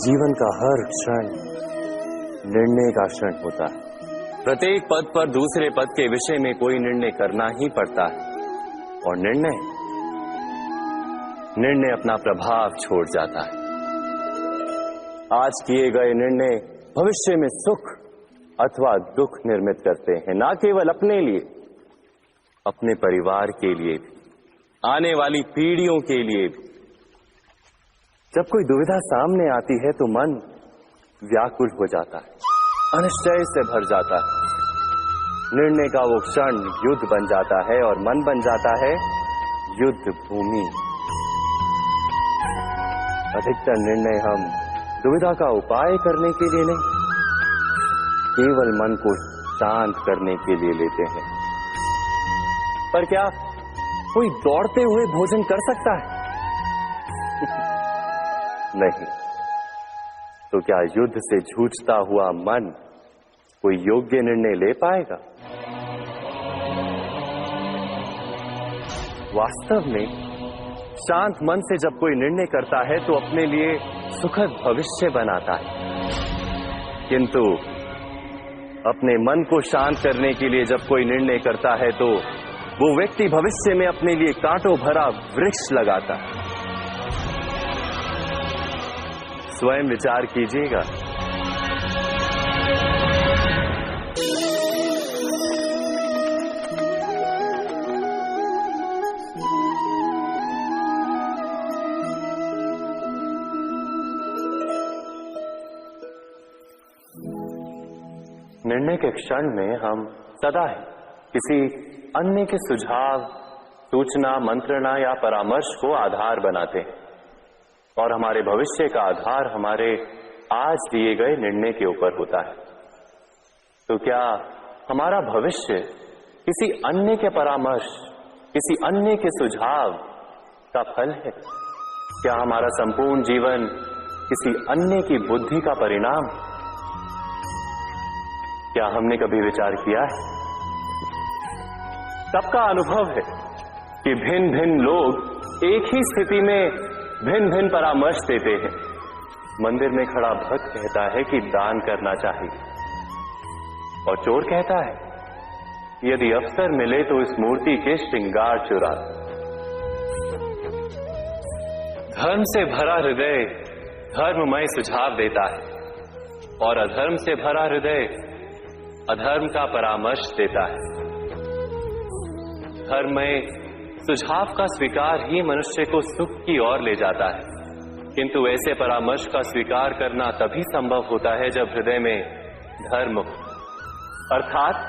जीवन का हर क्षण निर्णय का क्षण होता है। प्रत्येक पद पर दूसरे पद के विषय में कोई निर्णय करना ही पड़ता है और निर्णय अपना प्रभाव छोड़ जाता है। आज किए गए निर्णय भविष्य में सुख अथवा दुख निर्मित करते हैं, ना केवल अपने लिए, अपने परिवार के लिए भी, आने वाली पीढ़ियों के लिए भी। जब कोई दुविधा सामने आती है तो मन व्याकुल हो जाता है, अनिश्चय से भर जाता है। निर्णय का वो क्षण युद्ध बन जाता है और मन बन जाता है युद्ध भूमि। अधिकतर निर्णय हम दुविधा का उपाय करने के लिए नहीं, केवल मन को शांत करने के लिए लेते हैं। पर क्या कोई दौड़ते हुए भोजन कर सकता है? नहीं। तो क्या युद्ध से जूझता हुआ मन कोई योग्य निर्णय ले पाएगा? वास्तव में शांत मन से जब कोई निर्णय करता है तो अपने लिए सुखद भविष्य बनाता है। किंतु अपने मन को शांत करने के लिए जब कोई निर्णय करता है तो वो व्यक्ति भविष्य में अपने लिए कांटों भरा वृक्ष लगाता है। स्वयं विचार कीजिएगा। निर्णय के क्षण में हम सदा किसी अन्य के सुझाव, सूचना, मंत्रणा या परामर्श को आधार बनाते हैं और हमारे भविष्य का आधार हमारे आज दिए गए निर्णय के ऊपर होता है। तो क्या हमारा भविष्य किसी अन्य के परामर्श, किसी अन्य के सुझाव का फल है? क्या हमारा संपूर्ण जीवन किसी अन्य की बुद्धि का परिणाम? क्या हमने कभी विचार किया है? सबका अनुभव है कि भिन्न भिन्न लोग एक ही स्थिति में भिन्न भिन्न परामर्श देते हैं। मंदिर में खड़ा भक्त कहता है कि दान करना चाहिए और चोर कहता है यदि अवसर मिले तो इस मूर्ति के श्रृंगार चुरा। धर्म से भरा हृदय धर्ममय सुझाव देता है और अधर्म से भरा हृदय अधर्म का परामर्श देता है। धर्ममय सुझाव का स्वीकार ही मनुष्य को सुख की ओर ले जाता है, किंतु ऐसे परामर्श का स्वीकार करना तभी संभव होता है जब हृदय में धर्म हो। अर्थात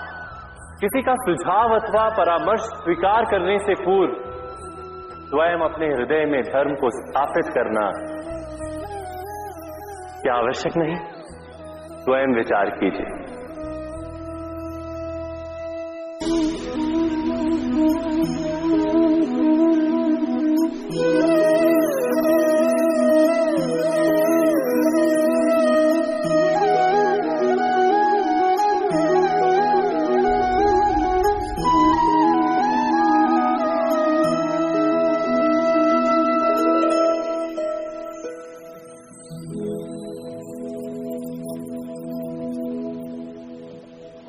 किसी का सुझाव अथवा परामर्श स्वीकार करने से पूर्व स्वयं अपने हृदय में धर्म को स्थापित करना क्या आवश्यक नहीं? स्वयं विचार कीजिए।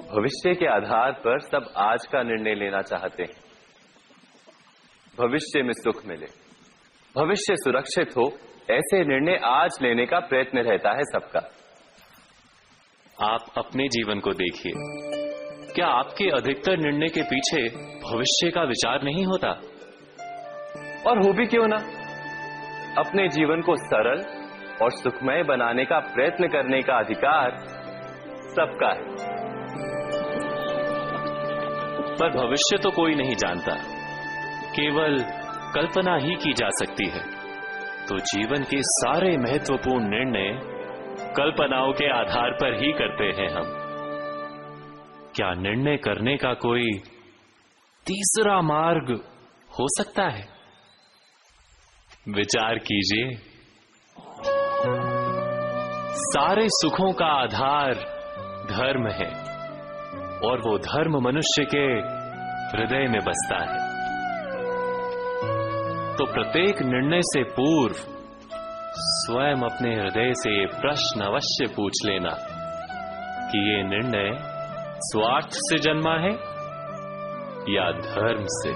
भविष्य के आधार पर सब आज का निर्णय लेना चाहते हैं। भविष्य में सुख मिले, भविष्य सुरक्षित हो, ऐसे निर्णय आज लेने का प्रयत्न रहता है सबका। आप अपने जीवन को देखिए, क्या आपके अधिकतर निर्णय के पीछे भविष्य का विचार नहीं होता? और हो भी क्यों ना, अपने जीवन को सरल और सुखमय बनाने का प्रयत्न करने का अधिकार सबका है। पर भविष्य तो कोई नहीं जानता, केवल कल्पना ही की जा सकती है। तो जीवन के सारे महत्वपूर्ण निर्णय कल्पनाओं के आधार पर ही करते हैं हम। क्या निर्णय करने का कोई तीसरा मार्ग हो सकता है? विचार कीजिए। सारे सुखों का आधार धर्म है और वो धर्म मनुष्य के हृदय में बसता है। तो प्रत्येक निर्णय से पूर्व स्वयं अपने हृदय से ये प्रश्न अवश्य पूछ लेना कि ये निर्णय स्वार्थ से जन्मा है या धर्म से।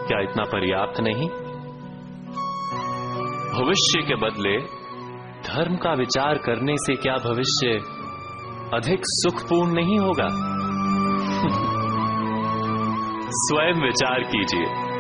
क्या इतना पर्याप्त नहीं? भविष्य के बदले धर्म का विचार करने से क्या भविष्य अधिक सुखपूर्ण नहीं होगा? स्वयं विचार कीजिए।